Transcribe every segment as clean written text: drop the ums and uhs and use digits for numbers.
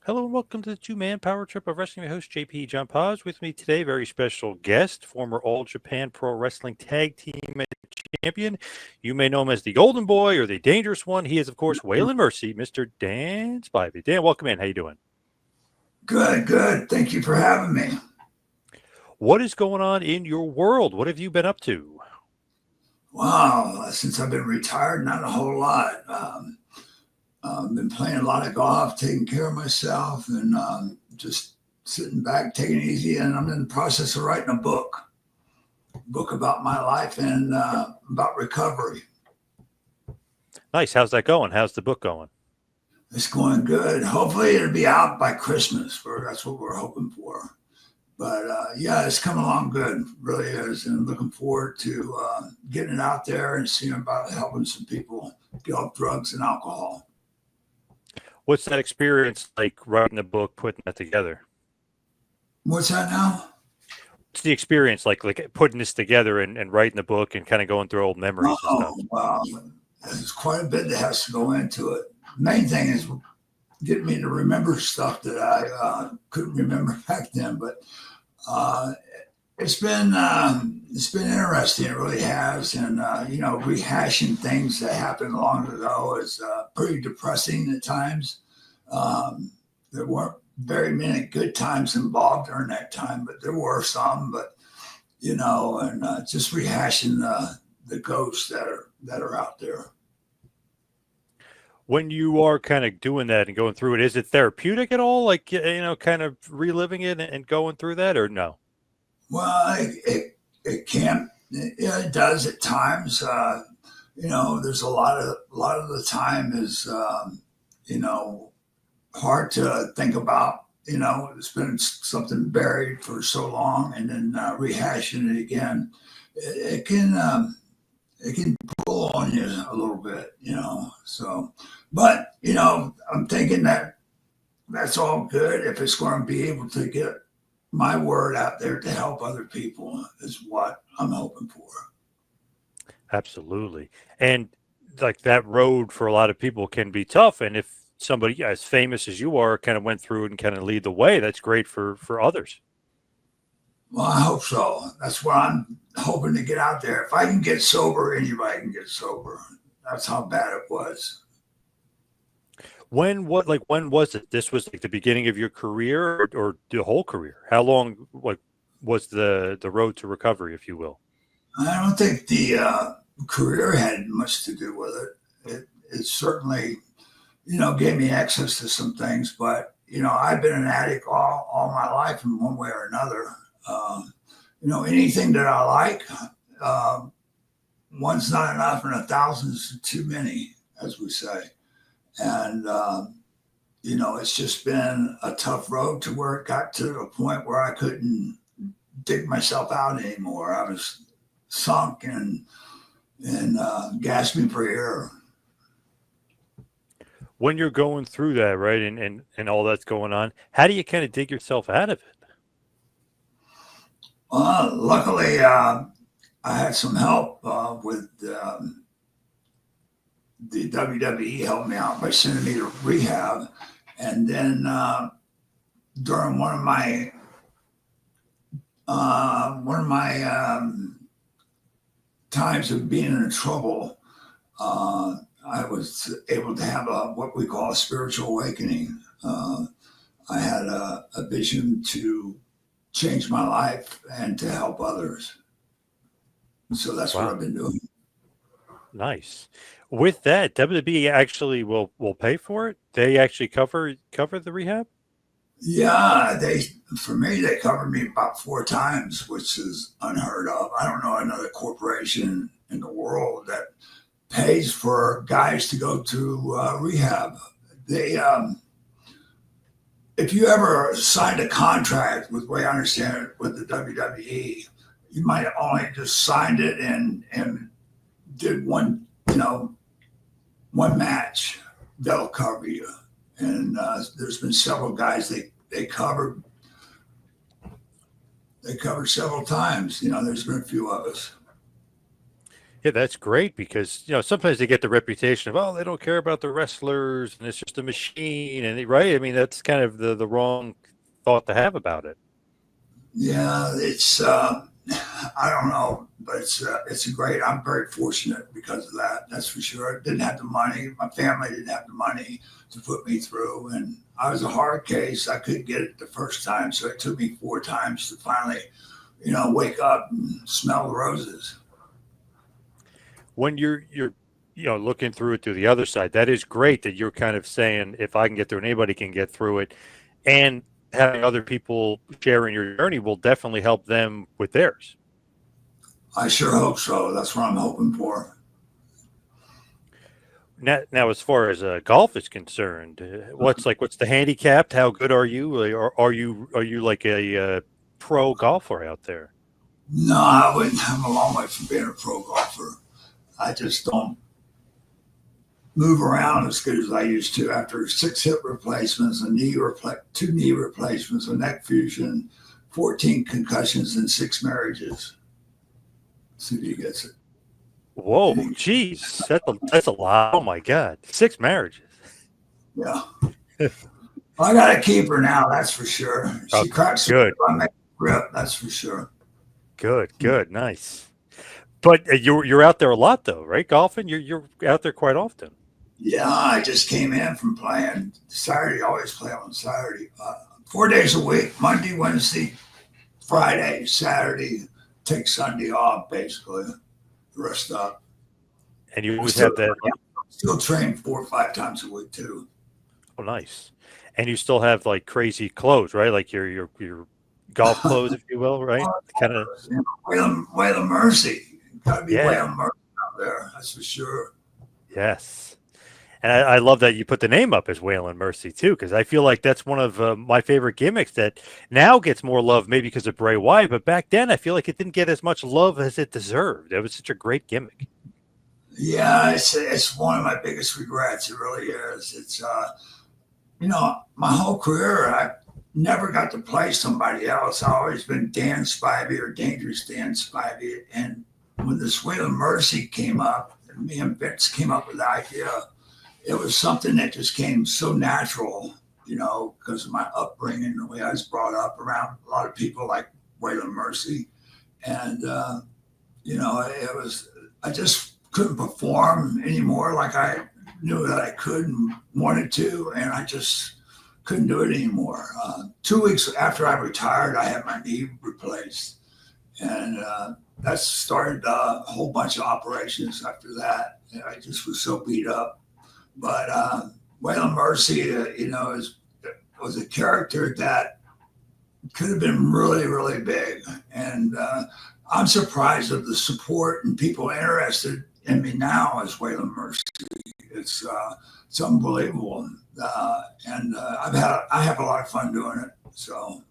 Hello and welcome to the two-man power trip of wrestling. Your host JP John Paz. With me today, very special guest, former All Japan Pro Wrestling Tag Team Champion. You may know him as the Golden Boy or the Dangerous One. He is, of course, Waylon Mercy, Mr. Dan Spivey. Dan, welcome in. How you doing? Good, good. Thank you for having me. What is going on in your world? What have you been up to? Wow, since I've been retired, not a whole lot. I've been playing a lot of golf, taking care of myself, and just sitting back, taking it easy. And I'm in the process of writing a book about my life and about recovery. Nice. How's that going? How's the book going? It's going good. Hopefully, it'll be out by Christmas. That's what we're hoping for. But yeah, it's coming along good, really is, and looking forward to getting it out there and seeing about helping some people get off drugs and alcohol. What's that experience like writing the book, putting that together? What's that now? What's the experience like putting this together and writing the book and kind of going through old memories and stuff? Oh, wow. There's quite a bit that has to go into it. Main thing is getting me to remember stuff that I couldn't remember back then. But uh, it's been interesting. It really has, and rehashing things that happened long ago is pretty depressing at times. There weren't very many good times involved during that time, but there were some. But and just rehashing the ghosts that are out there. When you are kind of doing that and going through it, is it therapeutic at all? Like, kind of reliving it and going through that, or no? Well, it can. Yeah, it does at times. There's a lot of the time is you know hard to think about. It's been something buried for so long, and then rehashing it again, it can pull on you a little bit. So, but I'm thinking that that's all good if it's going to be able to get my word out there to help other people is what I'm hoping for. Absolutely. And like that road for a lot of people can be tough. And if somebody as famous as you are kind of went through it and kind of lead the way, that's great for others. Well, I hope so. That's what I'm hoping to get out there. If I can get sober, anybody can get sober. That's how bad it was. When was it? This was like the beginning of your career or the whole career? How long was the road to recovery, if you will? I don't think the career had much to do with it. It certainly, gave me access to some things, but I've been an addict all my life in one way or another. Anything that I like, uh, one's not enough, and a thousand's too many, as we say. And it's just been a tough road to where it got to the point where I couldn't dig myself out anymore. I was sunk and gasping for air. When you're going through that, right, and all that's going on, how do you kind of dig yourself out of it? Luckily, I had some help with the WWE helped me out by sending me to rehab, and then during one of my times of being in trouble, I was able to have what we call a spiritual awakening. I had a vision to change my life and to help others. So that's what Wow, I've been doing. nice. With that, WWE actually will pay for it. They actually cover the rehab. Yeah, for me they covered me about four times, which is unheard of. I don't know another corporation in the world that pays for guys to go to rehab. They If you ever signed a contract with the way I understand it with the WWE, you might have only just signed it and did one match that'll cover you. And there's been several guys they covered several times. There's been a few of us. Yeah, that's great because sometimes they get the reputation of, oh, they don't care about the wrestlers and it's just a machine, and right. I mean, that's kind of the wrong thought to have about it. Yeah, it's I don't know, but it's a great. I'm very fortunate because of that. That's for sure. I didn't have the money. My family didn't have the money to put me through, and I was a hard case. I couldn't get it the first time, so it took me 4 times to finally, wake up and smell the roses. When you're looking through it to the other side, that is great that you're kind of saying if I can get through it, anybody can get through it, and having other people sharing your journey will definitely help them with theirs. I sure hope so. That's what I'm hoping for. Now, as far as golf is concerned, what's the handicap? How good are you? Or are you like a pro golfer out there? No, I wouldn't. I'm a long way from being a pro golfer. I just don't move around as good as I used to after 6 hip replacements, two knee replacements, a neck fusion, 14 concussions, and 6 marriages. See if he gets it. Whoa, geez, that's a lot. Oh my God, 6 marriages. Yeah. I got a keeper now, that's for sure. She cracks good. My grip, that's for sure. Good, nice. But you're out there a lot though, right? Golfing, you're out there quite often. Yeah, I just came in from playing Saturday. I always play on Saturday. 4 days a week, Monday, Wednesday, Friday, Saturday. Take Sunday off, basically. The rest up. And you always have that. Still train 4 or 5 times a week too. Oh, nice. And you still have like crazy clothes, right? Like your golf clothes, if you will, right? Kind of. Waylon Mercy. Got to be Yeah. Waylon Mercy out there. That's for sure. Yes. And I love that you put the name up as Waylon Mercy too, because I feel like that's one of my favorite gimmicks that now gets more love, maybe because of Bray Wyatt. But back then, I feel like it didn't get as much love as it deserved. It was such a great gimmick. Yeah, it's one of my biggest regrets. It really is. It's my whole career, I never got to play somebody else. I've always been Dan Spivey or Dangerous Dan Spivey. And when this Waylon Mercy came up, and me and Vince came up with the idea, it was something that just came so natural, because of my upbringing, the way I was brought up around a lot of people like Waylon Mercy. And, it was, I just couldn't perform anymore like I knew that I could and wanted to, and I just couldn't do it anymore. 2 weeks after I retired, I had my knee replaced, and that started a whole bunch of operations after that. And I just was so beat up. But Waylon Mercy, was a character that could have been really, really big. And I'm surprised of the support and people interested in me now as Waylon Mercy. It's unbelievable. And I have a lot of fun doing it. So,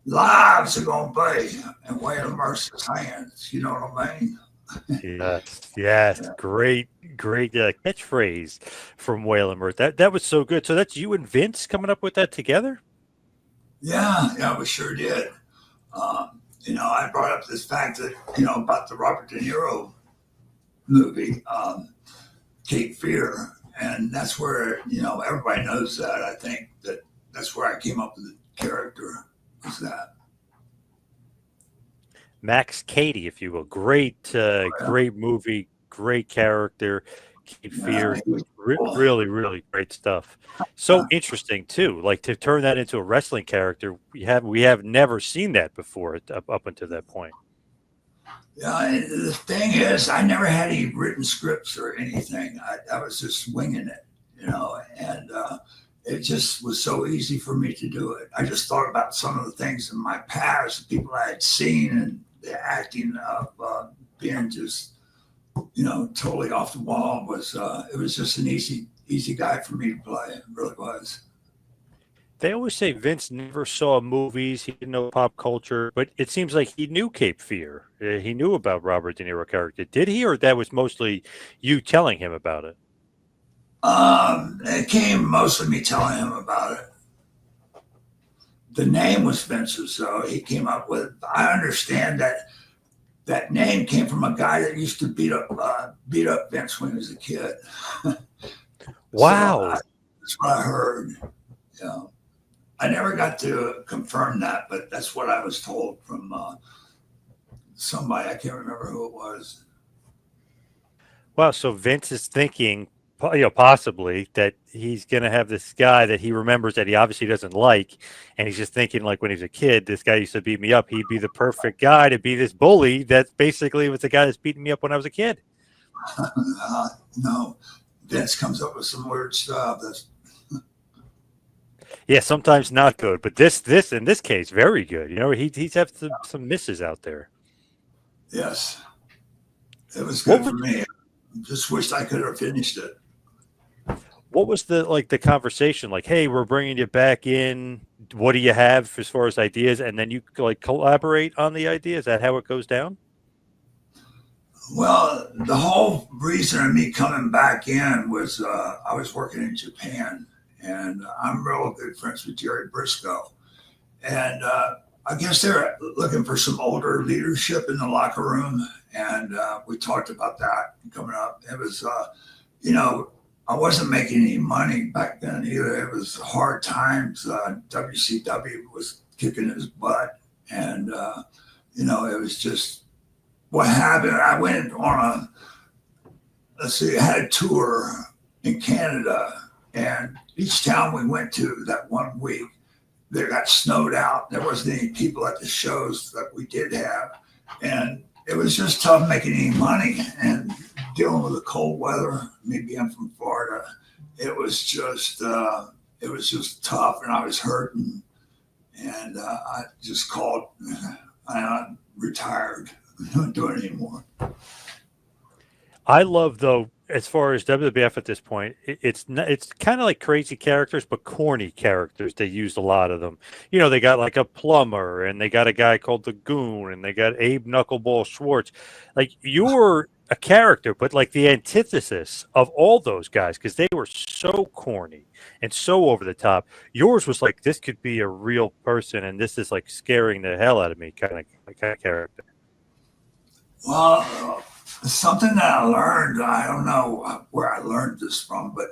lives are going to be in Waylon Mercy's hands. You know what I mean? Yes. Yeah. Great catchphrase from Waylon Mercy. That was so good. So that's you and Vince coming up with that together? Yeah, we sure did. I brought up this fact that, about the Robert De Niro movie, Cape Fear. And that's where, everybody knows that. I think that's where I came up with the character, was that. Max Cady, if you will. Great movie, great character. Cape Fear, really, really great stuff. So interesting too. Like to turn that into a wrestling character, we have never seen that before up until that point. Yeah, the thing is, I never had any written scripts or anything. I was just winging it, and it just was so easy for me to do it. I just thought about some of the things in my past, people I had seen, and the acting of being just, totally off the wall it was just an easy guy for me to play. It really was. They always say Vince never saw movies. He didn't know pop culture, but it seems like he knew Cape Fear. He knew about Robert De Niro character. Did he, or that was mostly you telling him about it? It came mostly me telling him about it. The name was Vince's, so he came up with. I understand that that name came from a guy that used to beat up Vince when he was a kid. Wow. That's what I heard. Yeah. I never got to confirm that, but that's what I was told from somebody. I can't remember who it was. Wow. So Vince is thinking, possibly that he's going to have this guy that he remembers that he obviously doesn't like. And he's just thinking, like, when he was a kid, this guy used to beat me up. He'd be the perfect guy to be this bully that basically was the guy that's beating me up when I was a kid. No, Vince comes up with some weird stuff. Yeah, sometimes not good, but this in this case, very good. He's had some misses out there. Yes, it was good for me. Just wished I could have finished it. What was the conversation like? Hey, we're bringing you back in. What do you have as far as ideas? And then you like collaborate on the idea. Is that how it goes down? Well, the whole reason of me coming back in was I was working in Japan, and I'm real good friends with Jerry Briscoe, and I guess they're looking for some older leadership in the locker room, and we talked about that coming up. It was, I wasn't making any money back then either. It was hard times. WCW was kicking his butt, and it was just what happened. I went on I had a tour in Canada, and each town we went to that 1 week, they got snowed out. There wasn't any people at the shows that we did have, and it was just tough making any money and dealing with the cold weather. Me being from Florida, it was just tough, and I was hurting, and I just called. I retired. I'm not doing it anymore. I love, though, as far as WWF at this point, it's kind of like crazy characters, but corny characters. They used a lot of them. They got like a plumber, and they got a guy called the Goon, and they got Abe Knuckleball Schwartz. Like, you're a character, but like the antithesis of all those guys, because they were so corny and so over the top. Yours was like, this could be a real person, and this is like scaring the hell out of me kind of character. Well, something that I learned, I don't know where I learned this from, but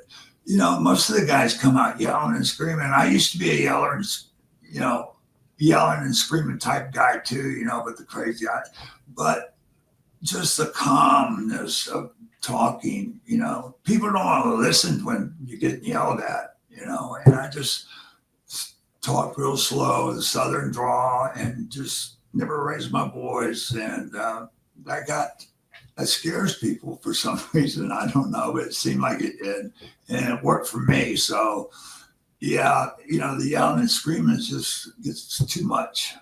most of the guys come out yelling and screaming. I used to be a yeller and yelling and screaming type guy too, with the crazy eye. But just the calmness of talking, people don't want to listen when you get yelled at, and I just talk real slow, the Southern drawl, and just never raise my voice. And that scares people for some reason. I don't know, but it seemed like it did, and it worked for me. So, yeah, the yelling and screaming just gets too much.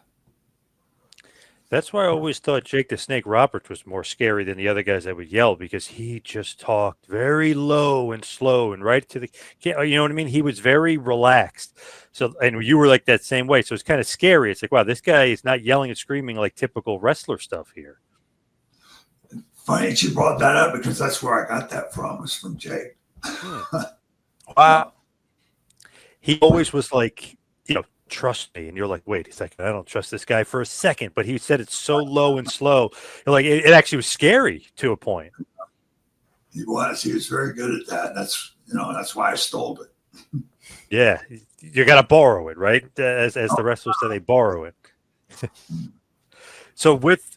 That's why I always thought Jake the Snake Roberts was more scary than the other guys that would yell, because he just talked very low and slow and right to the, you know what I mean? He was very relaxed. So, and you were like that same way. So it's kind of scary. It's like, wow, this guy is not yelling and screaming like typical wrestler stuff here. Funny that you brought that up, because that's where I got that from. Was from Jake. Wow. He always was like, trust me. And you're like, wait a second, I don't trust this guy for a second. But he said it so low and slow. Like, it actually was scary to a point. He was very good at that. That's why I stole it. Yeah. You got to borrow it, right? As the wrestlers say, they borrow it. So with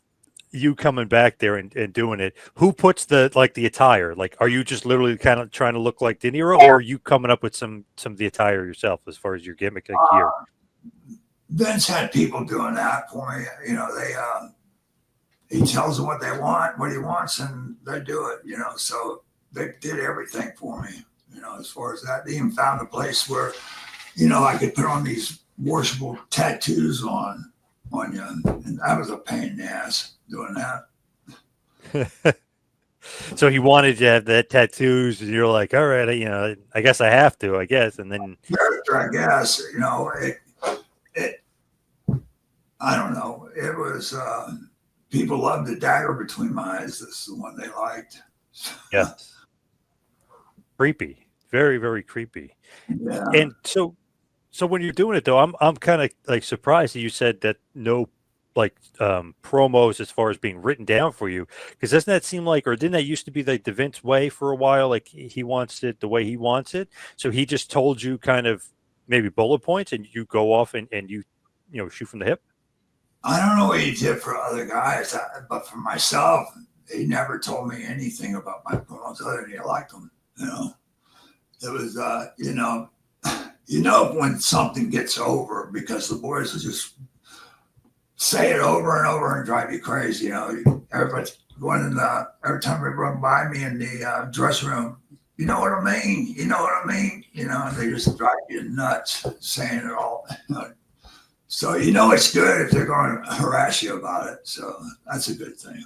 you coming back there and doing it, who puts the attire? Like, are you just literally kind of trying to look like De Niro, or are you coming up with some of the attire yourself as far as your gimmick gear? Vince had people doing that for me. He tells them what they want, what he wants, and they do it. So they did everything for me. As far as that, they even found a place where, I could put on these washable tattoos on you, and that was a pain in the ass doing that. So he wanted you to have that tattoos, and you're like, all right, I guess I have to, and then character, I guess, it I don't know. It was people loved the dagger between my eyes. That's the one they liked. Yeah. Creepy. Very, very creepy. Yeah. And so when you're doing it though, I'm kind of like surprised that you said that no like promos as far as being written down for you? Because doesn't that seem like, or didn't that used to be like the Vince way for a while? Like he wants it the way he wants it. So he just told you kind of maybe bullet points and you go off and you shoot from the hip. I don't know what he did for other guys, but for myself, he never told me anything about my promos other than he liked them. It was, when something gets over because the boys will just say it over and over and drive you crazy. Everybody's going every time they run by me in the dressing room, you know what I mean? You know what I mean? And they just drive you nuts saying it all. So it's good if they're going to harass you about it. So that's a good thing.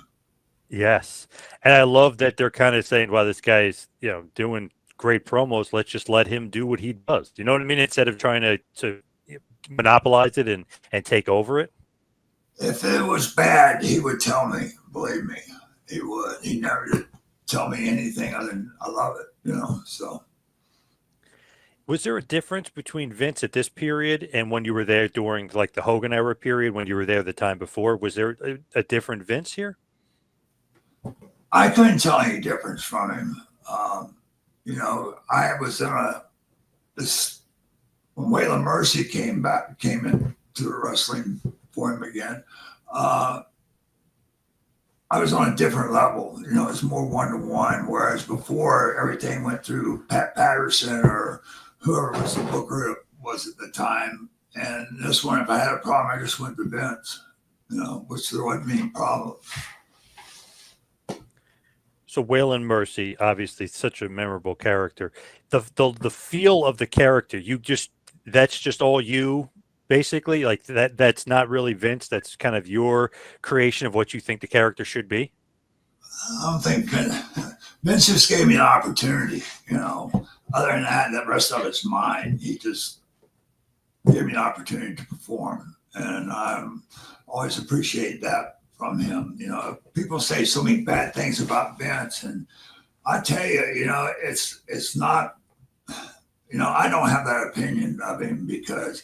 Yes. And I love that they're kind of saying, well, this guy is, doing great promos. Let's just let him do what he does. You know what I mean? Instead of trying to monopolize it and take over it. If it was bad, he would tell me, believe me, he would. He never did tell me anything other than I love it, so. Was there a difference between Vince at this period and when you were there during like the Hogan era period, when you were there the time before? Was there a different Vince here? I couldn't tell any difference from him. I was in when Waylon Mercy came into the wrestling for him again. I was on a different level. It was more one-to-one, whereas before everything went through Pat Patterson or whoever was the booker was at the time. And this one, if I had a problem, I just went to Vince, which there wasn't any problem. So Waylon Mercy, obviously such a memorable character. The feel of the character, that's just all you, basically? Like that's not really Vince, that's kind of your creation of what you think the character should be? I don't think Vince just gave me an opportunity, Other than that, the rest of it's mine. He just gave me an opportunity to perform. And I always appreciate that from him. People say so many bad things about Vince, and I tell you, it's not, I don't have that opinion of him because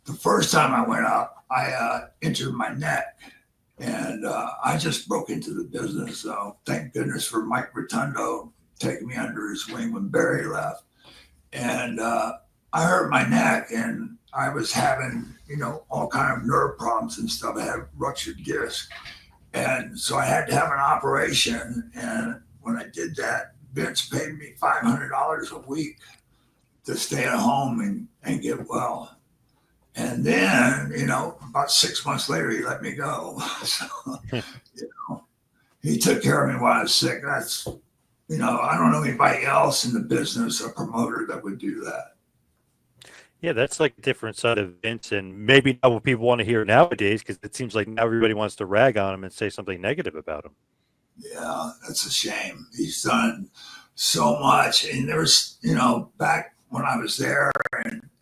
the first time I went up, I injured my neck, and I just broke into the business. So thank goodness for Mike Rotundo taking me under his wing when Barry left. And I hurt my neck, and I was having, all kind of nerve problems and stuff. I had ruptured disc. And so I had to have an operation. And when I did that, Vince paid me $500 a week to stay at home and get well. And then, about 6 months later, he let me go. So, he took care of me while I was sick. That's, I don't know anybody else in the business, a promoter that would do that. Yeah, that's like a different side of Vince, and maybe not what people want to hear nowadays, because it seems like now everybody wants to rag on him and say something negative about him. Yeah, that's a shame. He's done so much. And there was, back when I was there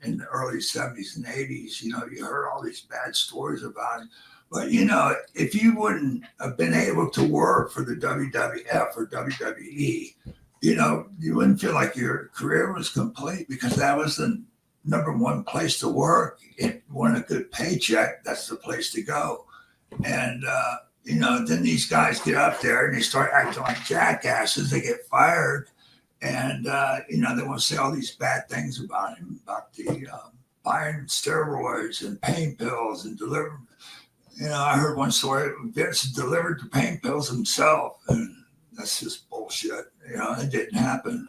in the early 70s and 80s, you heard all these bad stories about him. But, if you wouldn't have been able to work for the WWF or WWE, you wouldn't feel like your career was complete, because that was the number one place to work. If you want a good paycheck, that's the place to go. And, then these guys get up there and they start acting like jackasses. They get fired. And, they want to say all these bad things about him, about the buying steroids and pain pills and delivering. I heard one story, Vince delivered the pain pills himself. And that's just bullshit. It didn't happen.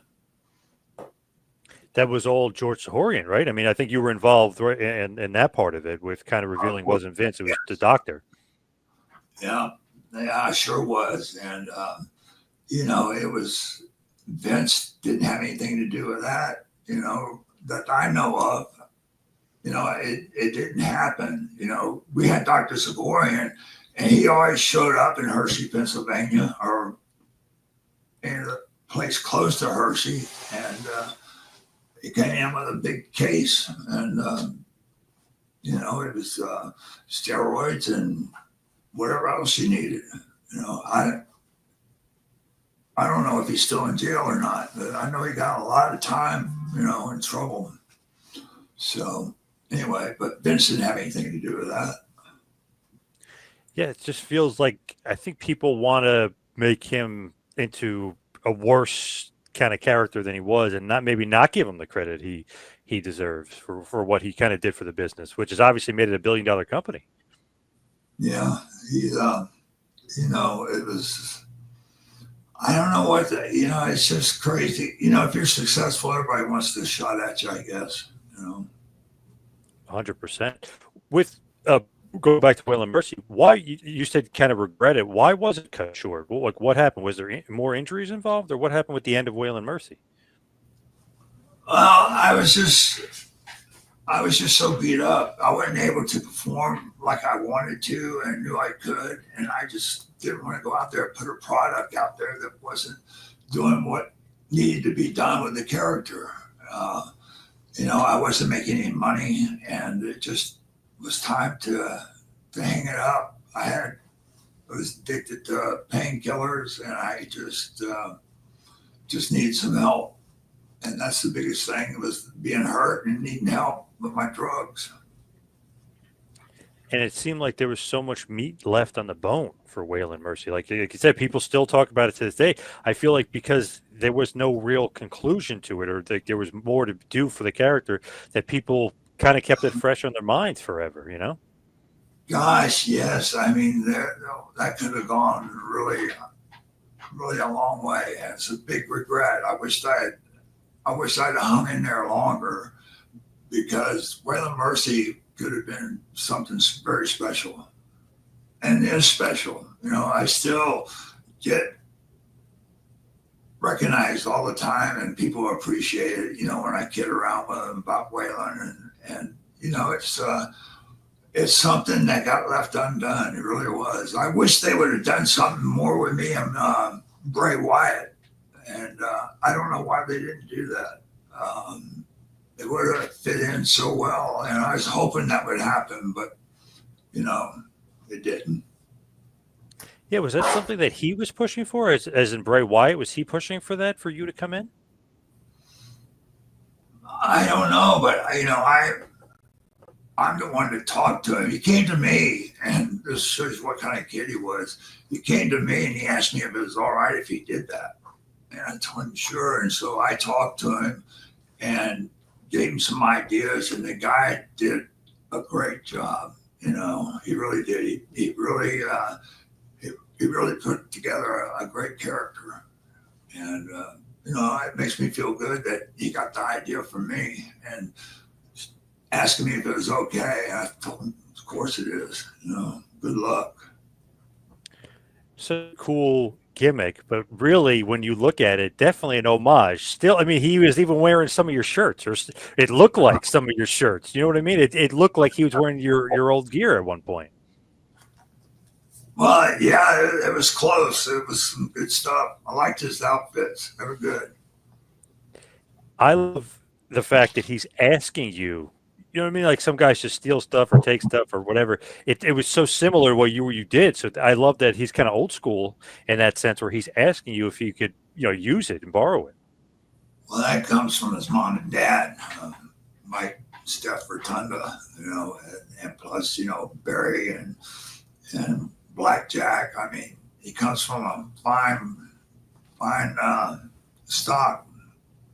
That was all George Sahorian, right? I mean, I think you were involved in that part of it with kind of revealing it wasn't Vince, it was the doctor. Yeah, I sure was. And, it was, Vince didn't have anything to do with that, that I know of. It didn't happen. We had Dr. Sahorian, and he always showed up in Hershey, Pennsylvania, or in a place close to Hershey. And, he came in with a big case, and it was steroids and whatever else he needed. I don't know if he's still in jail or not, but I know he got a lot of time, in trouble. So anyway, but Vince didn't have anything to do with that. Yeah, it just feels like I think people want to make him into a worse kind of character than he was, and not maybe not give him the credit he deserves for what he kind of did for the business, which has obviously made it $1 billion company. Yeah, he, it was. I don't know what it's just crazy. If you're successful, everybody wants to shot at you, I guess. 100%. With go back to Waylon Mercy, why you said kind of regret it? Why was it cut short? Like what happened? Was there more injuries involved, or what happened with the end of Waylon Mercy? Well, I was just so beat up. I wasn't able to perform like I wanted to and knew I could. And I just didn't want to go out there and put a product out there that wasn't doing what needed to be done with the character. Uh, I wasn't making any money and it just was time to hang it up. I was addicted to painkillers and I just needed some help. And that's the biggest thing was being hurt and needing help with my drugs. And it seemed like there was so much meat left on the bone for Waylon Mercy. Like you said, people still talk about it to this day. I feel like because there was no real conclusion to it, or there was more to do for the character, that people kind of kept it fresh on their minds forever. Gosh, yes. I mean, that could have gone really, really a long way. And it's a big regret. I wish I'd hung in there longer because Waylon Mercy could have been something very special and is special. I still get recognized all the time and people appreciate it, when I kid around with them about Waylon and it's something that got left undone. It really was. I wish they would have done something more with me and Bray Wyatt. And I don't know why they didn't do that. It would have fit in so well, and I was hoping that would happen, but it didn't. Yeah, was that something that he was pushing for, as in Bray Wyatt? Was he pushing for that for you to come in? I don't know, but I'm the one to talk to him. He came to me, and this shows what kind of kid he was. He came to me and he asked me if it was all right if he did that, and I told him sure. And so I talked to him and gave him some ideas, and the guy did a great job. He really did. He really put together a great character, and it makes me feel good that he got the idea from me and asking me if it was okay. I told him, of course it is. Good luck. So cool gimmick, but really, when you look at it, definitely an homage. Still, I mean, he was even wearing some of your shirts, or it looked like some of your shirts. You know what I mean? It looked like he was wearing your old gear at one point. Well, yeah, it was close. It was some good stuff. I liked his outfits. They were good. I love the fact that he's asking you. You know what I mean? Like some guys just steal stuff or take stuff or whatever. It was so similar to what you did. So I love that he's kind of old school in that sense, where he's asking you if you could use it and borrow it. Well, that comes from his mom and dad, Mike, Steph Rotunda, and plus, Barry and Blackjack. I mean, he comes from a fine stock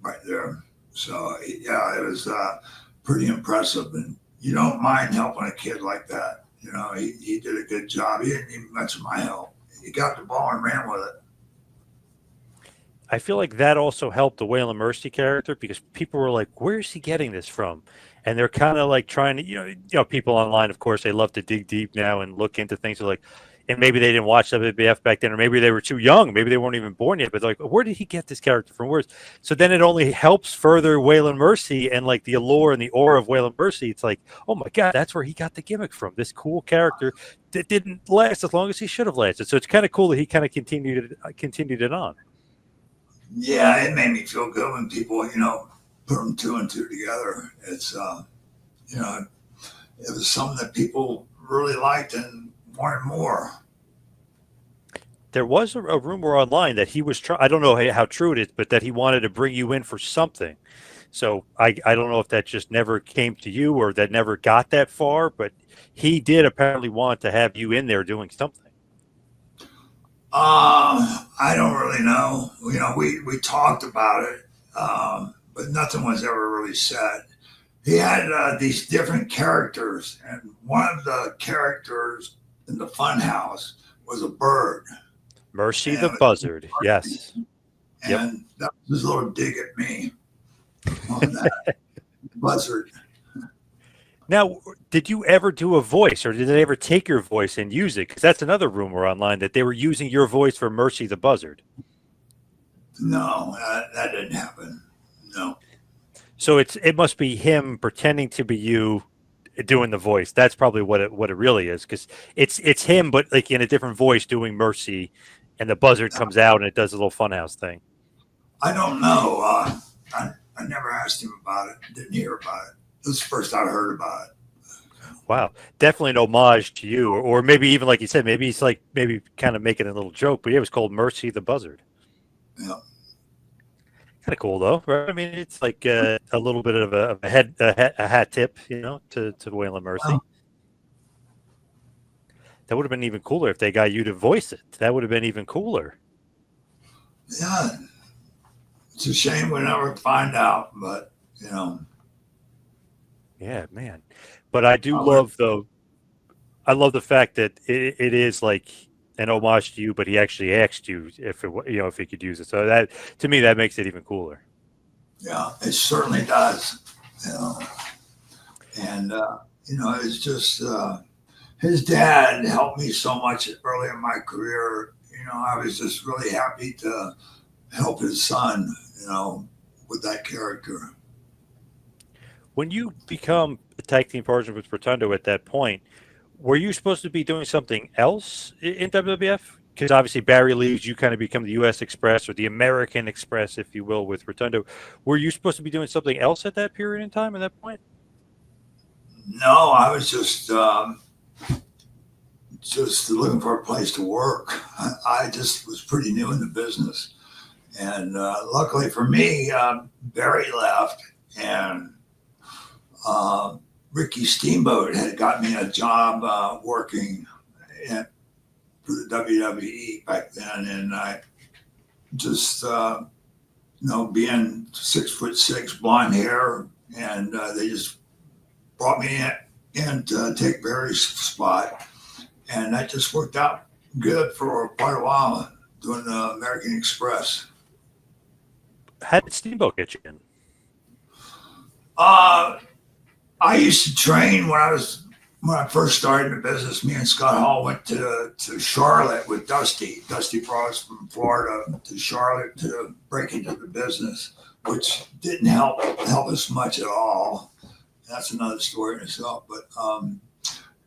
right there. So yeah, it was pretty impressive, and you don't mind helping a kid like that. He did a good job. He didn't need much of my help. He got the ball and ran with it. I feel like that also helped the Waylon Mercy character because people were like, "Where's he getting this from?" And they're kind of like trying to, people online, of course, they love to dig deep now and look into things. They're like, and maybe they didn't watch WWF back then, or maybe they were too young, maybe they weren't even born yet. But they're like, where did he get this character from? Where's so then it only helps further Waylon Mercy and like the allure and the aura of Waylon Mercy. It's like, oh my God, that's where he got the gimmick from. This cool character that didn't last as long as he should have lasted. So it's kind of cool that he kind of continued it on. Yeah, it made me feel good when people, put them two and two together. It's, it was something that people really liked and wanted more. There was a rumor online that he was I don't know how true it is, but that he wanted to bring you in for something. So I don't know if that just never came to you or that never got that far, but he did apparently want to have you in there doing something. I don't really know. We talked about it, but nothing was ever really said. He had these different characters, and one of the characters in the funhouse was a bird, Mercy and the Buzzard. Yes. Yep. and that was his little dig at me on that Buzzard. Now, did you ever do a voice, or did they ever take your voice and use it? Because that's another rumor online that they were using your voice for Mercy the Buzzard. No, that didn't happen. No. So it must be him pretending to be you doing the voice. That's probably what it really is, because it's him, but like in a different voice doing Mercy, and the Buzzard comes out and it does a little funhouse thing. I don't know. I never asked him about it. Didn't hear about it. This is the first I heard about it. Wow, definitely an homage to you, or maybe even like you said, maybe he's like maybe kind of making a little joke, but yeah, it was called Mercy the Buzzard. Yeah. Kind of cool though, right? I mean, it's like a little bit of a hat tip, to Waylon Mercy. Wow. That would have been even cooler if they got you to voice it. That would have been even cooler. Yeah. It's a shame we never find out, but Yeah, man. But I do love I love the fact that it is like an homage to you, but he actually asked you if he could use it. So that, to me, that makes it even cooler. Yeah, it certainly does. And it's just his dad helped me so much early in my career. I was just really happy to help his son, with that character. When you become a tag team partner with Rotundo at that point, were you supposed to be doing something else in WWF? Because obviously Barry leaves, you kind of become the U.S. Express or the American Express, if you will, with Rotundo. Were you supposed to be doing something else at that period in time, at that point? No, I was just looking for a place to work. I just was pretty new in the business. And luckily for me, Barry left, and Ricky Steamboat had got me a job working for the WWE back then, and I just being 6'6", blonde hair, and they just brought me in to take Barry's spot, and that just worked out good for quite a while doing the American Express. How did Steamboat get you in? I used to train when I first started the business. Me and Scott Hall went to Charlotte with Dusty. Dusty brought us from Florida to Charlotte to break into the business, which didn't help us much at all. That's another story in itself. But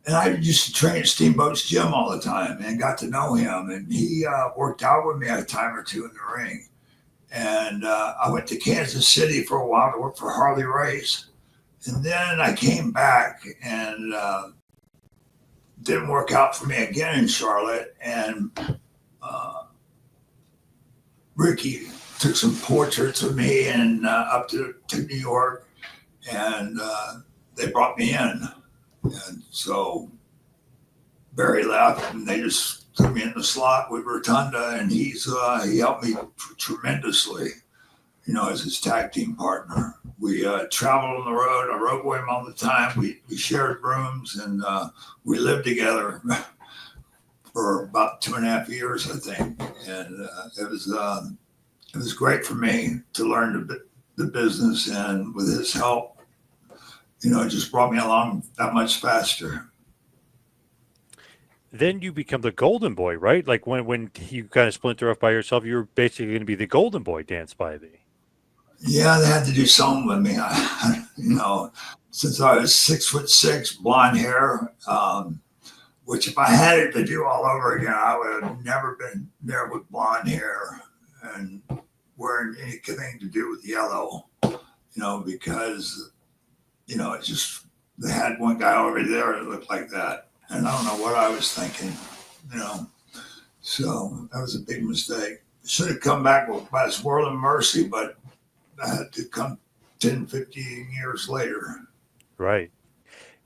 and I used to train at Steamboat's gym all the time and got to know him. And he worked out with me a time or two in the ring. And I went to Kansas City for a while to work for Harley Race. And then I came back, and didn't work out for me again in Charlotte. And Ricky took some portraits of me and up to New York, and they brought me in. And so Barry left, and they just threw me in the slot with Rotunda, and he helped me tremendously, as his tag team partner. We traveled on the road. I rode with him all the time. We shared rooms, and we lived together for about 2.5 years, I think. And it was great for me to learn the business, and with his help, it just brought me along that much faster. Then you become the Golden Boy, right? Like when you kind of splinter off by yourself, you were basically going to be the Golden Boy, Dan Spivey. Yeah, they had to do something with me. Since I was 6'6", blonde hair, which if I had it to do all over again, I would have never been there with blonde hair and wearing anything to do with yellow, because, it just, they had one guy over there that looked like that. And I don't know what I was thinking, So that was a big mistake. Should have come back with Waylon Mercy, but I had to come 10, 15 years later. Right.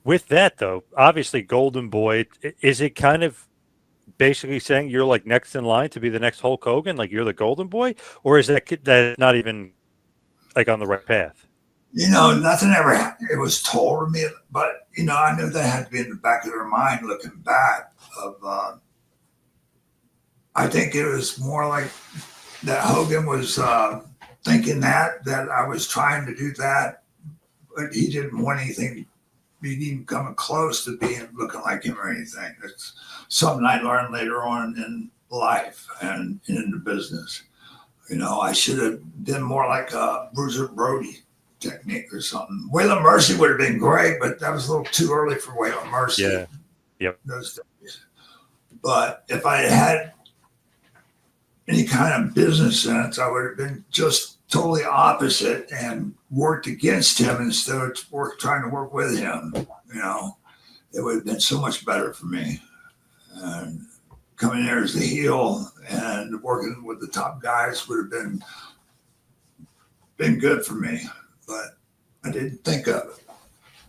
With that, though, obviously, Golden Boy, is it kind of basically saying you're like next in line to be the next Hulk Hogan, like you're the Golden Boy, or is that not even like on the right path? Nothing ever it was told to me, but I knew that had to be in the back of their mind looking back. I think it was more like that Hogan was thinking that I was trying to do that, but he didn't want anything. He didn't come close to looking like him or anything. It's something I learned later on in life and in the business. I should have been more like a Bruiser Brody technique or something. Waylon Mercy would have been great, but that was a little too early for Waylon Mercy. Yeah. Yep. Those days. But if I had any kind of business sense, I would have been just totally opposite and worked against him instead of trying to work with him. It would have been so much better for me. And coming there as the heel and working with the top guys would have been good for me. But I didn't think of it.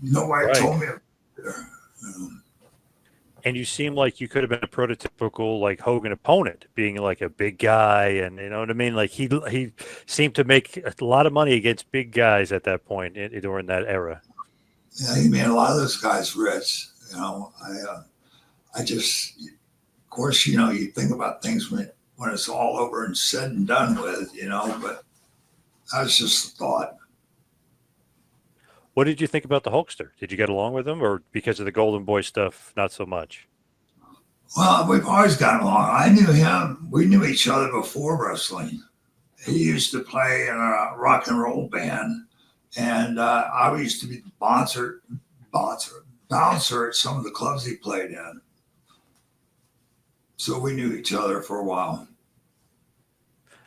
Nobody told me about it. And you seem like you could have been a prototypical like Hogan opponent, being like a big guy, and you know what I mean. Like he seemed to make a lot of money against big guys at that point during that era. Yeah, he made a lot of those guys rich. I just, of course, you think about things when it's all over and said and done with, but that was just a thought. What did you think about the Hulkster? Did you get along with him, or because of the Golden Boy stuff, not so much? Well, we've always gotten along. I knew him. We knew each other before wrestling. He used to play in a rock and roll band, and I used to be the bouncer at some of the clubs he played in. So we knew each other for a while.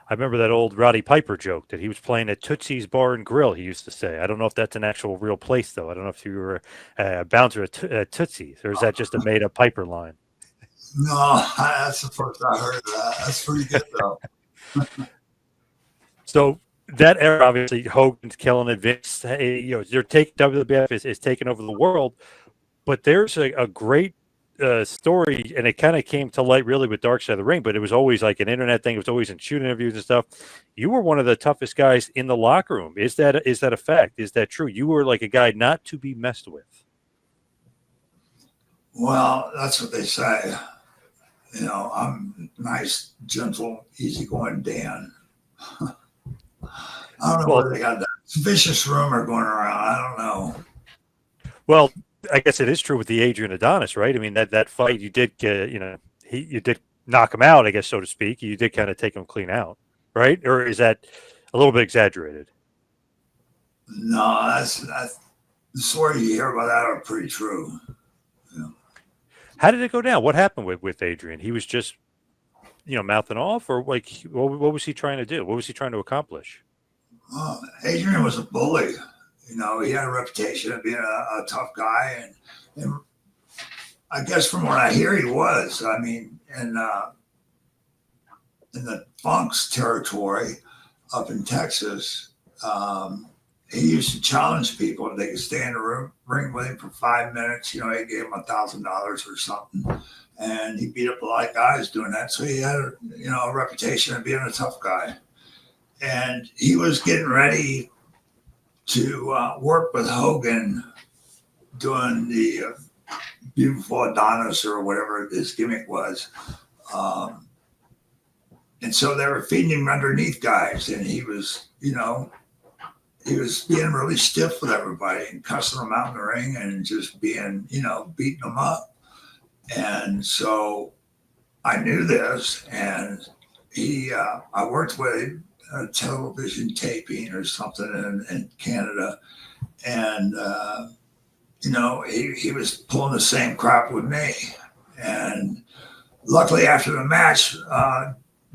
I remember that old Roddy Piper joke that he was playing at Tootsie's Bar and Grill, he used to say. I don't know if that's an actual real place, though. I don't know if you were a bouncer at Tootsie's, or is that just a made-up Piper line? No, that's the first I heard of that. That's pretty good, though. So that era, obviously, Hogan's killing it. Vince, WWF is taking over the world. But there's a great story, and it kind of came to light really with Dark Side of the Ring, but it was always like an internet thing. It was always in shoot interviews and stuff. You were one of the toughest guys in the locker room. Is that a fact? Is that true? You were like a guy not to be messed with. Well, that's what they say. I'm nice, gentle, easygoing Dan. I don't know whether they got that vicious rumor going around. I don't know. Well, I guess it is true with the Adrian Adonis, right? I mean, that fight you did, you did knock him out, I guess, so to speak. You did kind of take him clean out, right? Or is that a little bit exaggerated? No, that's the stories you hear about that are pretty true. Yeah. How did it go down? What happened with Adrian? He was just, mouthing off, or like, what was he trying to do? What was he trying to accomplish? Adrian was a bully. He had a reputation of being a tough guy, and I guess from what I hear, he was. I mean, in the Funk's territory up in Texas, he used to challenge people if they could stay in the ring with him for 5 minutes. He gave him $1,000 or something, and he beat up a lot of guys doing that. So he had a reputation of being a tough guy, and he was getting ready to work with Hogan doing the Beautiful Adonis or whatever his gimmick was. And so they were feeding him underneath guys, and he was being really stiff with everybody and cussing them out in the ring and just being, beating them up. And so I knew this, and I worked with him, a television taping or something in Canada, and he was pulling the same crap with me. And luckily, after the match,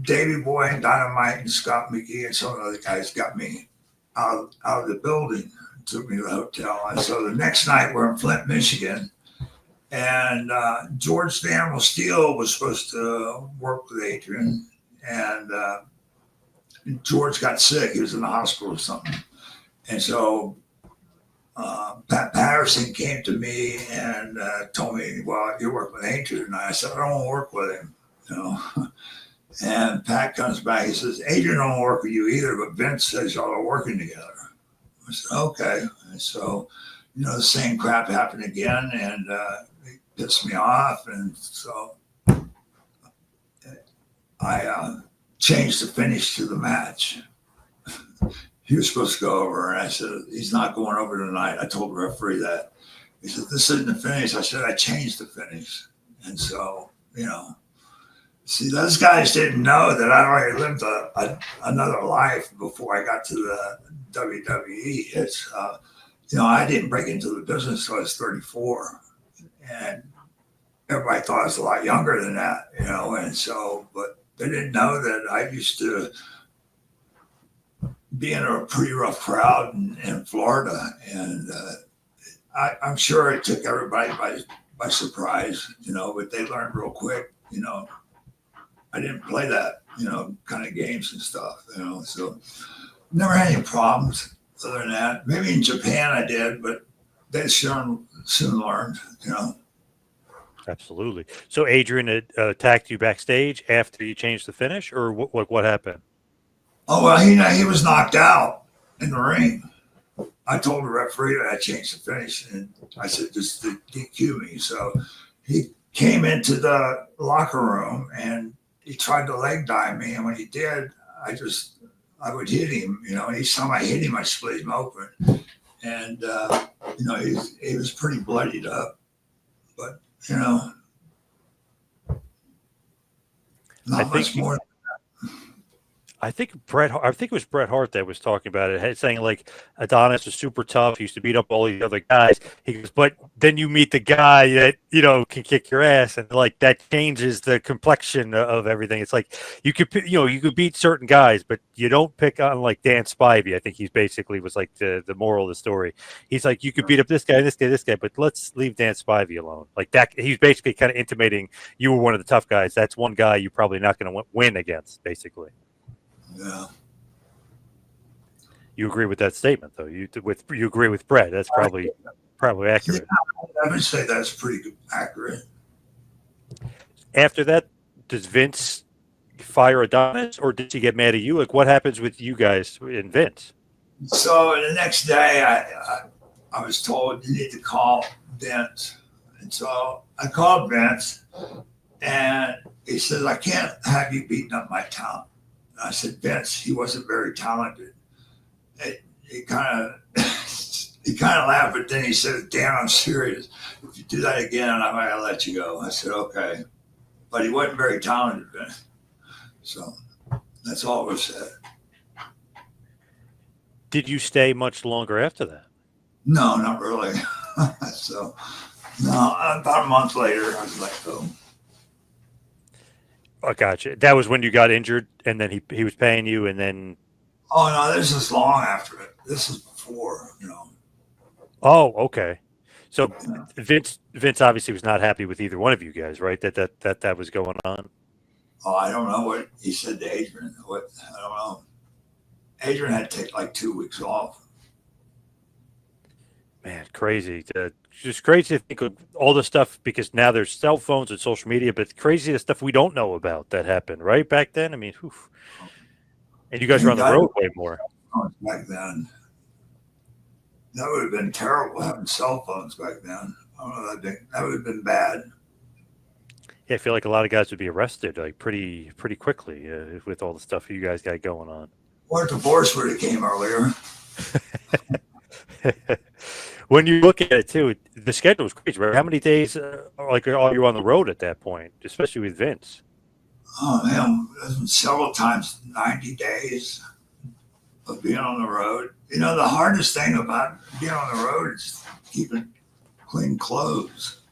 Davey Boy and Dynamite and Scott McGee and some of the other guys got me out of the building, took me to the hotel. And so the next night, we're in Flint, Michigan, and George the Animal Steel was supposed to work with Adrian, and George got sick. He was in the hospital or something. And so Pat Patterson came to me and told me, "Well, you work with Adrian." And I said, "I don't want to work with him." You know. And Pat comes back. He says, "Adrian don't work with you either, but Vince says y'all are working together." I said, "Okay." And so, the same crap happened again, and it pissed me off. And so I changed the finish to the match. He was supposed to go over, and I said, "He's not going over tonight." I told the referee that. He said, "This isn't the finish." I said, "I changed the finish." And so, see, those guys didn't know that I already lived another life before I got to the WWE. It's, I didn't break into the business until I was 34. And everybody thought I was a lot younger than that, and so, but they didn't know that I used to be in a pretty rough crowd in Florida. And I'm sure it took everybody by surprise, but they learned real quick, I didn't play that, kind of games and stuff, so never had any problems other than that. Maybe in Japan I did, but they soon learned, Absolutely. So Adrian attacked you backstage after you changed the finish, or what happened? Oh, well, he was knocked out in the ring. I told the referee that I changed the finish, and I said, just to DQ me. So he came into the locker room and he tried to leg dive me. And when he did, I would hit him, and each time I hit him, I split him open. And, he was pretty bloodied up, but, not much more. I think it was Bret Hart that was talking about it, saying like Adonis was super tough. He used to beat up all the other guys. He goes, but then you meet the guy that can kick your ass, and like that changes the complexion of everything. It's like you could beat certain guys, but you don't pick on like Dan Spivey. I think he's basically was like the moral of the story. He's like, you could beat up this guy, but let's leave Dan Spivey alone. Like that, he's basically kind of intimating you were one of the tough guys. That's one guy you're probably not going to win against, basically. Yeah. You agree with that statement, though. You agree with Brett. That's probably accurate. Yeah, I would say that's pretty accurate. After that, does Vince fire Adonis, or does he get mad at you? Like, what happens with you guys and Vince? So the next day, I was told you need to call Vince, and so I called Vince, and he says, "I can't have you beating up my talent." I said, "Vince, he wasn't very talented." He kind of laughed, but then he said, "Dan, I'm serious. If you do that again, I might let you go." I said, "Okay," but he wasn't very talented, Vince. So that's all was said. Did you stay much longer after that? No, not really. So no, about a month later, I was let go. I gotcha. That was when you got injured, and then he was paying you, and then. Oh no, this is long after it. This is before, Oh, okay. So Vince obviously was not happy with either one of you guys, right? That was going on. Oh, I don't know what he said to Adrian. I don't know. Adrian had to take like 2 weeks off. Man, crazy. Just crazy to think of all the stuff, because now there's cell phones and social media, but crazy the stuff we don't know about that happened, right? Back then, I mean, whew. And you guys were on the road way more. Back then, that would have been terrible having cell phones back then. I don't know, that would have been bad. Yeah, I feel like a lot of guys would be arrested like pretty quickly with all the stuff you guys got going on. Or divorce would have came earlier. When you look at it too, the schedule was crazy, right? How many days are you on the road at that point, especially with Vince? Oh man, several times 90 days of being on the road. The hardest thing about being on the road is keeping clean clothes.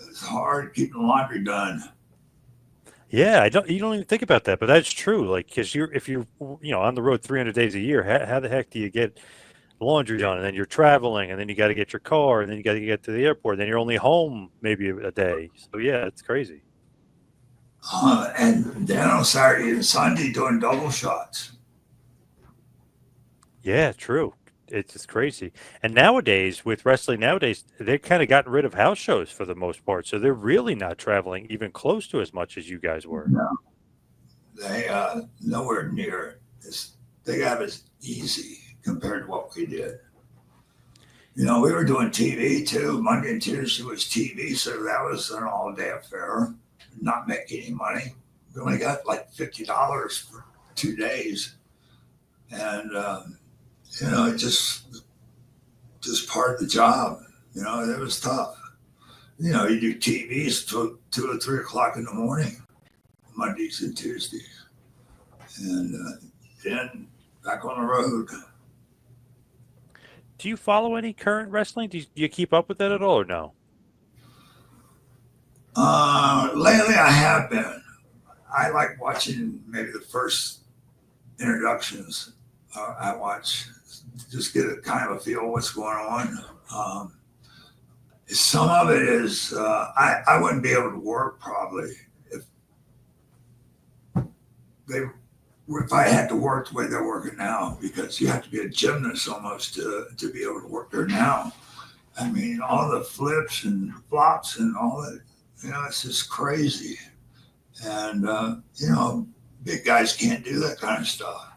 It's hard keeping the laundry done. Yeah, you don't even think about that, but that's true. Like, because if you're on the road 300 days a year, how the heck do you get laundry done? And then you're traveling, and then you got to get your car, and then you got to get to the airport. And then you're only home maybe a day. So yeah, it's crazy. And then on Saturday and Sunday doing double shots. Yeah, true. It's just crazy. And nowadays, with wrestling nowadays, they've kind of gotten rid of house shows for the most part. So they're really not traveling even close to as much as you guys were. No, they nowhere near it. They have it easy compared to what we did. We were doing TV too. Monday and Tuesday was TV, so that was an all-day affair. Not making any money. We only got like $50 for 2 days, and it just part of the job. It was tough. You do TVs till 2 or 3 o'clock in the morning, Mondays and Tuesdays, and then back on the road. Do you follow any current wrestling? Do you keep up with that at all or no? Lately, I have been. I like watching maybe the first introductions. I watch, just get a kind of a feel of what's going on. Some of it is I wouldn't be able to work probably if they if I had to work the way they're working now, because you have to be a gymnast almost to be able to work there now. I mean, all the flips and flops and all that, it's just crazy. And, big guys can't do that kind of stuff.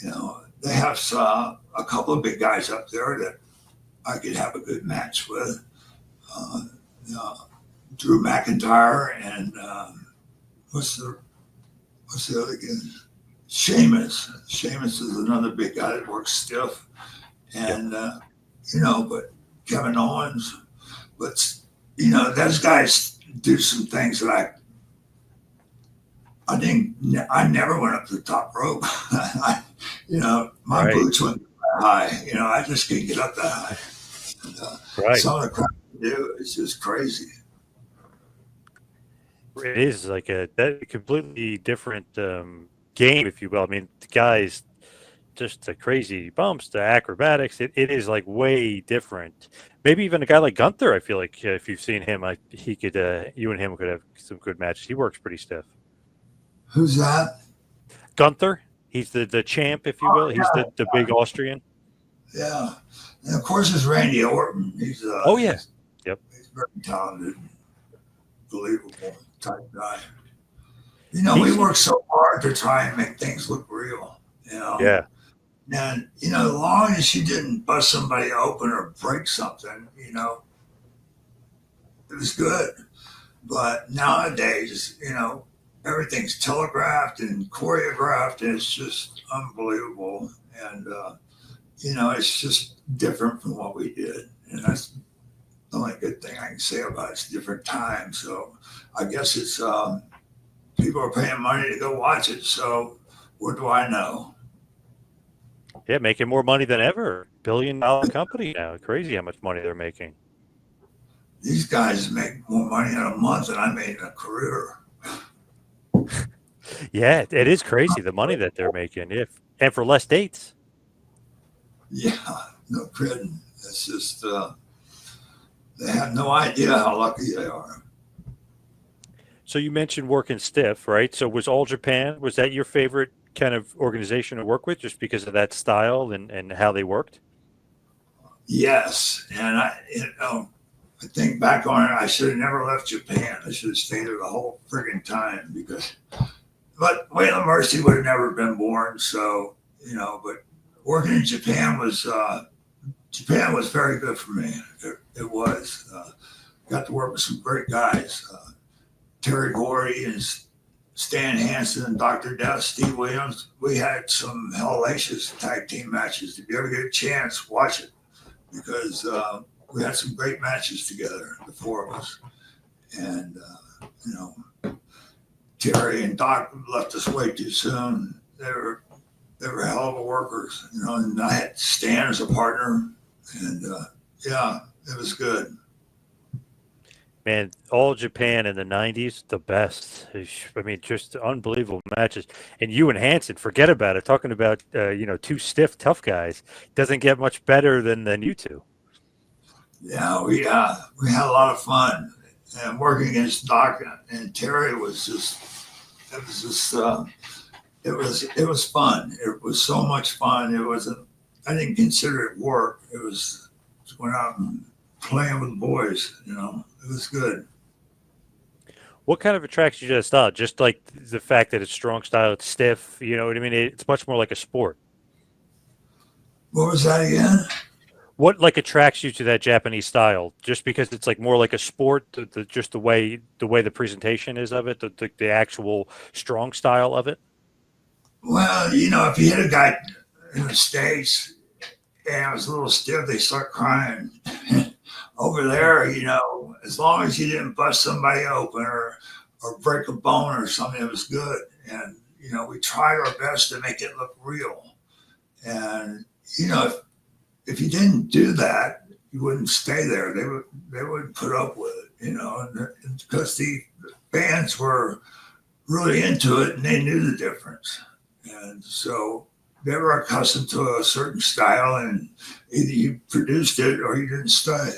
They have a couple of big guys up there that I could have a good match with. Drew McIntyre and what's the other guy? Sheamus. Sheamus is another big guy that works stiff, and but Kevin Owens. But those guys do some things that I never went up to the top rope. My Right. boots went that high. I just can't get up that high. And, Right. some of the crap they do is just crazy. It is like that completely different game, if you will. I mean, the guys, just the crazy bumps, the acrobatics. It is like way different. Maybe even a guy like Gunther. I feel like if you've seen him, he could you and him could have some good matches. He works pretty stiff. Who's that? Gunther, he's the champ, if you will. He's the big Austrian. Yeah. And of course, there's Randy Orton. He's Oh yeah. Yep. he's very talented, believable type guy. We work so hard to try and make things look real. Yeah. And as long as you didn't bust somebody open or break something, it was good. But nowadays, everything's telegraphed and choreographed, and it's just unbelievable. And it's just different from what we did, and that's the only good thing I can say about it. It's a different time, so I guess it's people are paying money to go watch it. So what do I know? Yeah, making more money than ever. $1 billion company now. Crazy how much money they're making. These guys make more money in a month than I made in a career. Yeah, it is crazy the money that they're making. And for less dates. Yeah, no kidding. It's just they have no idea how lucky they are. So you mentioned working stiff, right? So was All Japan, was that your favorite kind of organization to work with just because of that style and how they worked? Yes, and I think back on it, I should have never left Japan. I should have stayed there the whole friggin' time but Waylon Mercy would have never been born. So, but working in Japan was very good for me. It was. Got to work with some great guys. Terry Gordy and Stan Hansen and Dr. Death, Steve Williams. We had some hellacious tag team matches. If you ever get a chance, watch it, because we had some great matches together, the four of us. And, Terry and Doc left us way too soon. They were hell of a workers, and I had Stan as a partner. And, it was good. Man, All Japan in the 90s, the best. I mean, just unbelievable matches. And you and Hansen, forget about it. Talking about, two stiff, tough guys. Doesn't get much better than you two. Yeah, we had a lot of fun. And working against Doc and Terry it was fun. It was so much fun. It wasn't I didn't consider it work. It was just going out and playing with the boys. You know, it was good. What kind of attracts you to that style? Just like the fact that it's strong style, it's stiff. You know what I mean? It's much more like a sport. What was that again? What like attracts you to that Japanese style? Just because it's like more like a sport, just the way the presentation is of it, the actual strong style of it. Well, you know, if you hit a guy in the States and it was a little stiff, they start crying. Over there, you know, as long as you didn't bust somebody open or break a bone or something, it was good. And, you know, we tried our best to make it look real. And, you know, if you didn't do that, you wouldn't stay there. They wouldn't put up with it, you know, and because the fans were really into it and they knew the difference. And so they were accustomed to a certain style, and either you produced it or you didn't stay.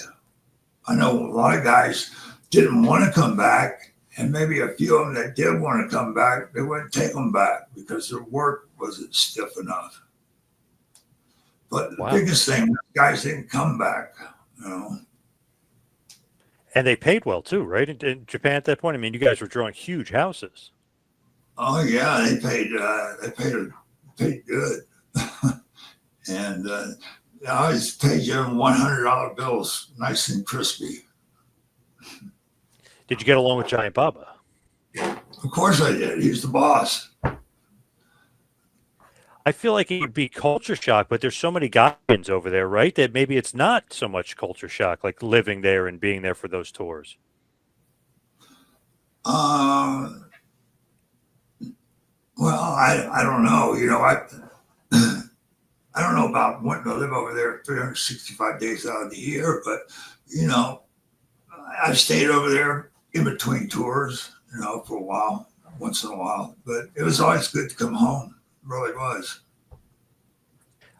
I know a lot of guys didn't want to come back, and maybe a few of them that did want to come back, they wouldn't take them back because their work wasn't stiff enough. But the Wow. biggest thing, guys didn't come back. You know. And they paid well too, right? In Japan at that point, I mean, you guys were drawing huge houses. Oh yeah, they paid good, and I always paid you $100 bills, nice and crispy. Did you get along with Giant Baba? Of course I did. He's the boss. I feel like it would be culture shock, but there's so many guys over there, right? That maybe it's not so much culture shock, like living there and being there for those tours. Uh, well, I don't know. You know, I don't know about wanting to live over there 365 days out of the year, but you know, I stayed over there in between tours, you know, for a while, once in a while. But it was always good to come home. It really was.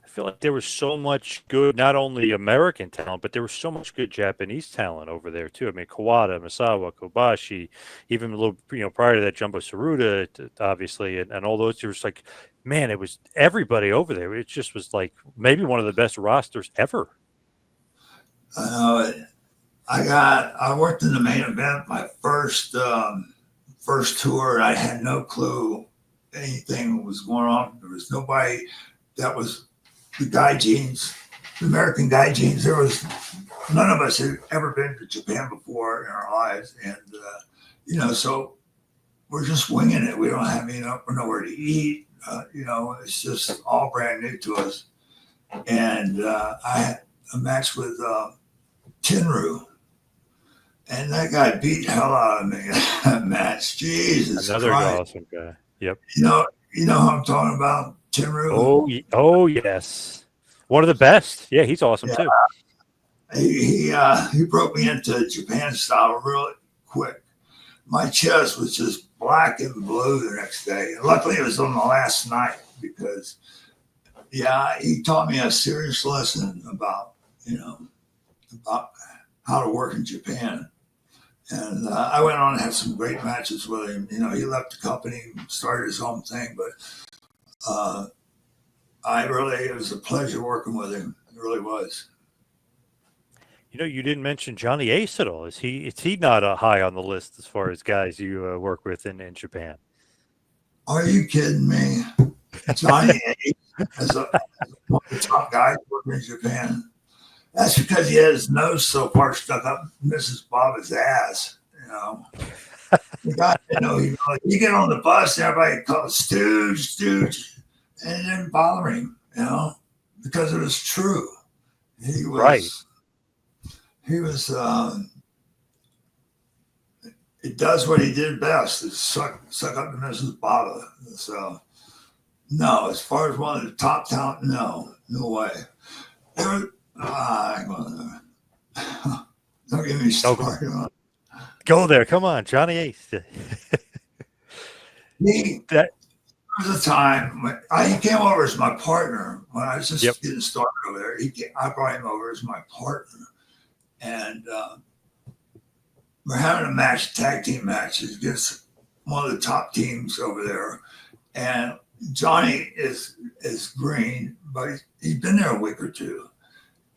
I feel like there was so much good, not only American talent, but there was so much good Japanese talent over there too. I mean, Kawada, Misawa, Kobashi, even a little, prior to that, Jumbo Tsuruta, obviously, and all those. There was like, man, it was everybody over there. It just was like maybe one of the best rosters ever. Uh, I worked in the main event my first tour. I had no clue anything was going on. There was nobody that was the guy jeans, the American guy jeans. There was none of us had ever been to Japan before in our lives, and so we're just winging it. We don't have nowhere to eat. It's just all brand new to us. And I had a match with Tenru, and that guy beat the hell out of me in that match. Jesus Another Christ. awesome guy. Yep. You know who I'm talking about, Tenru? Oh yes. One of the best. Yeah, he's awesome Yeah. too. He broke me into Japan style really quick. My chest was just black and blue the next day. And luckily, it was on the last night because, he taught me a serious lesson about how to work in Japan. And I went on and had some great matches with him. You know, he left the company, started his own thing, but it was a pleasure working with him. It really was. You didn't mention Johnny Ace at all. Is he not high on the list as far as guys you work with in Japan? Are you kidding me? Johnny Ace as one of the top guys working in Japan. That's because he had his nose so far stuck up Mrs. Baba's ass. The guy didn't know you get on the bus, and everybody called Stooge, and it didn't bother him, because it was true. He was Right. He was. It does what he did best: is suck up to Mrs. Baba. So, no, as far as one of the top talent, no way. Don't get me started on. Go there. Come on, Johnny Ace. There was a time when he came over as my partner when I was just getting started over there. I brought him over as my partner, and we're having a tag team match against one of the top teams over there. And Johnny is green, but he's been there a week or two.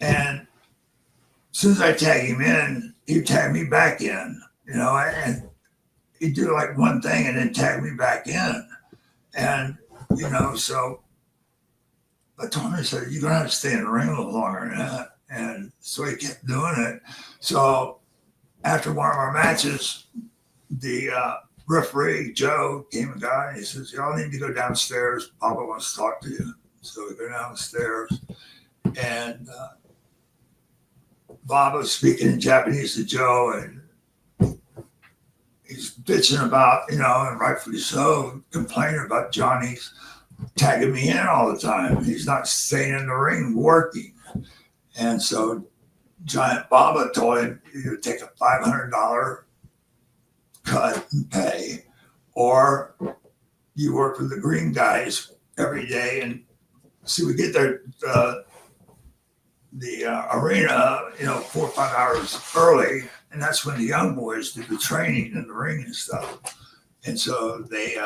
And as soon as I tag him in, he'd tag me back in, and he'd do like one thing and then tag me back in. And, so I told him, I said, you're going to have to stay in the ring a little longer than that. And so he kept doing it. So after one of our matches, the referee, Joe, came and got, and he says, y'all need to go downstairs. Papa wants to talk to you. So we go downstairs, and Bob was speaking in Japanese to Joe, and he's bitching about, and rightfully so, complaining about Johnny's tagging me in all the time. He's not staying in the ring working. And so Giant Baba told him, you take a $500 cut and pay, or you work with the green guys every day. And see, we get there, the arena, 4 or 5 hours early, and that's when the young boys do the training in the ring and stuff. And so they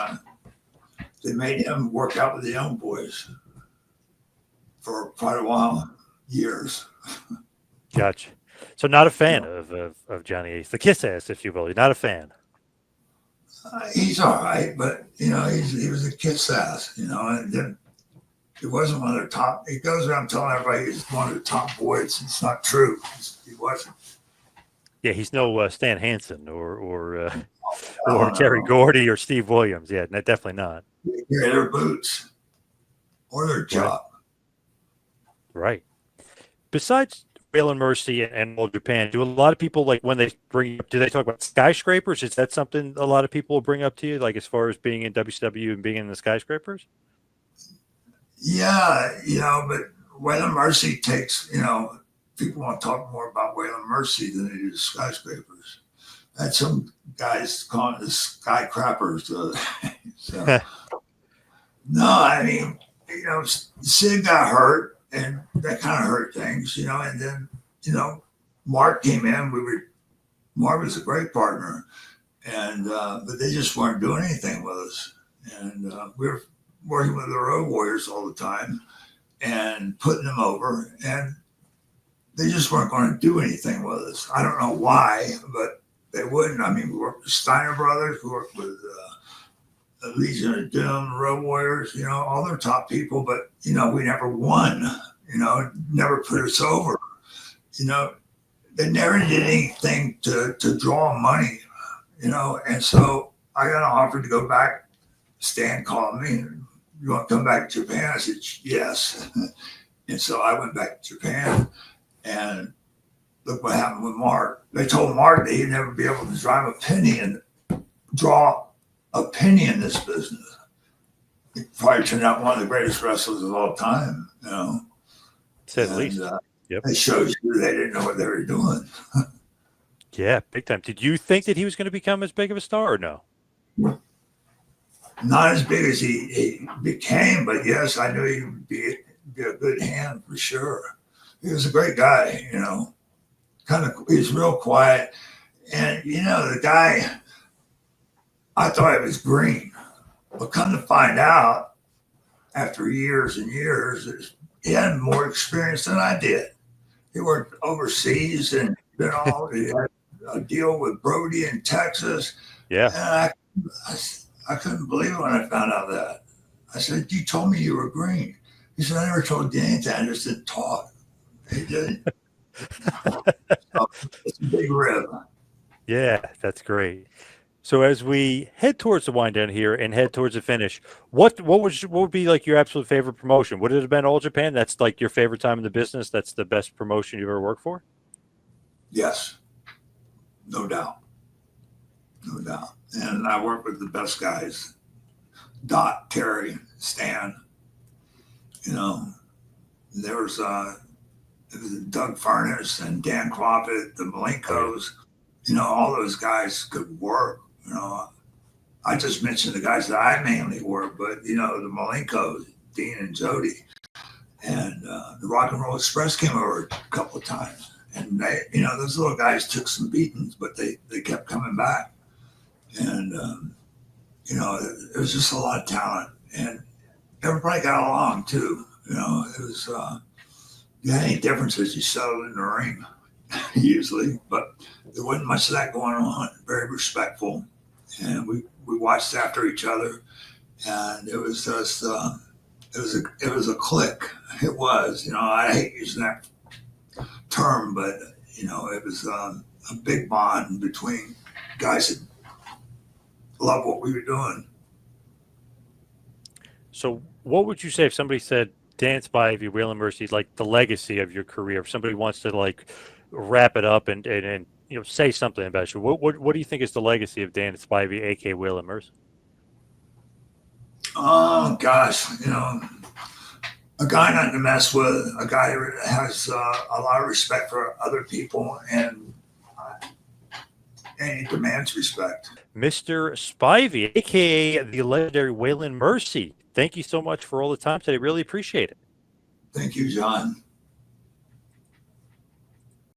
made him work out with the young boys for quite a while, years. Gotcha. So not a fan of Johnny Ace, the kiss ass, if you will. You're not a fan. He's all right, but he was a kiss ass, and then he wasn't one of the top. He goes around telling everybody he's one of the top boys. It's not true. He wasn't. Yeah, he's no Stan Hansen or Terry Gordy or Steve Williams. Yeah, no, definitely not. Yeah, their boots or their job. Right. Besides Waylon Mercy and Old Japan, do a lot of people, like, when they do they talk about Skyscrapers? Is that something a lot of people will bring up to you, like as far as being in WCW and being in the Skyscrapers? Yeah, but Waylon Mercy takes, people want to talk more about Waylon Mercy than they do the Skyscrapers. And some guys call it the Skyscrapers. So, no, I mean, Sid got hurt, and that kind of hurt things, and then, Mark came in. Mark was a great partner, and but they just weren't doing anything with us. And we were working with the Road Warriors all the time and putting them over, and they just weren't going to do anything with us. I don't know why, but they wouldn't. I mean, we worked with Steiner Brothers, we worked with Legion of Doom, Road Warriors, all their top people, but, we never won, never put us over. They never did anything to draw money, and so I got an offer to go back. Stan called me, you want to come back to Japan? I said, yes. And so I went back to Japan, and look what happened with Mark. They told Mark that he'd never be able to draw a penny in this business. He probably turned out one of the greatest wrestlers of all time, To say the least. Yep. It shows you they didn't know what they were doing. Yeah, big time. Did you think that he was going to become as big of a star or no? Not as big as he became, but yes, I knew he would be a good hand for sure. He was a great guy, he was real quiet. And, the guy, I thought he was green, but come to find out after years and years, he had more experience than I did. He worked overseas and he had a deal with Brody in Texas. Yeah. And I couldn't believe it when I found out that. I said, you told me you were green. He said, I never told you anything. I just didn't talk. He did. It's a big rib. Yeah, that's great. So as we head towards the wind down here and head towards the finish, what would be like your absolute favorite promotion? Would it have been All Japan? That's like your favorite time in the business? That's the best promotion you've ever worked for? Yes. No doubt. No doubt. And I worked with the best guys. Dot, Terry, Stan. There was Doug Furness and Dan Quappett, the Malenkos. All those guys could work. I just mentioned the guys that I mainly work, but the Malenkos, Dean and Jody, and the Rock and Roll Express came over a couple of times, and they, those little guys took some beatings, but they kept coming back, and it was just a lot of talent, and everybody got along too. You know, it was you had any differences, you settled in the ring usually, but there wasn't much of that going on. Very respectful, and we watched after each other, and it was just it was a clique. It was, you know, I hate using that term, but you know, it was a big bond between guys that love what we were doing. So what would you say if somebody said Dan Spivey, Waylon Mercy, like the legacy of your career? If somebody wants to like wrap it up and you know, say something about you, what do you think is the legacy of Dan Spivey, aka Waylon Mercy? Oh gosh, you know, a guy not to mess with, a guy that has a lot of respect for other people, and he demands respect. Mr. Spivey, aka the legendary Waylon Mercy, thank you so much for all the time today. Really appreciate it. Thank you, John.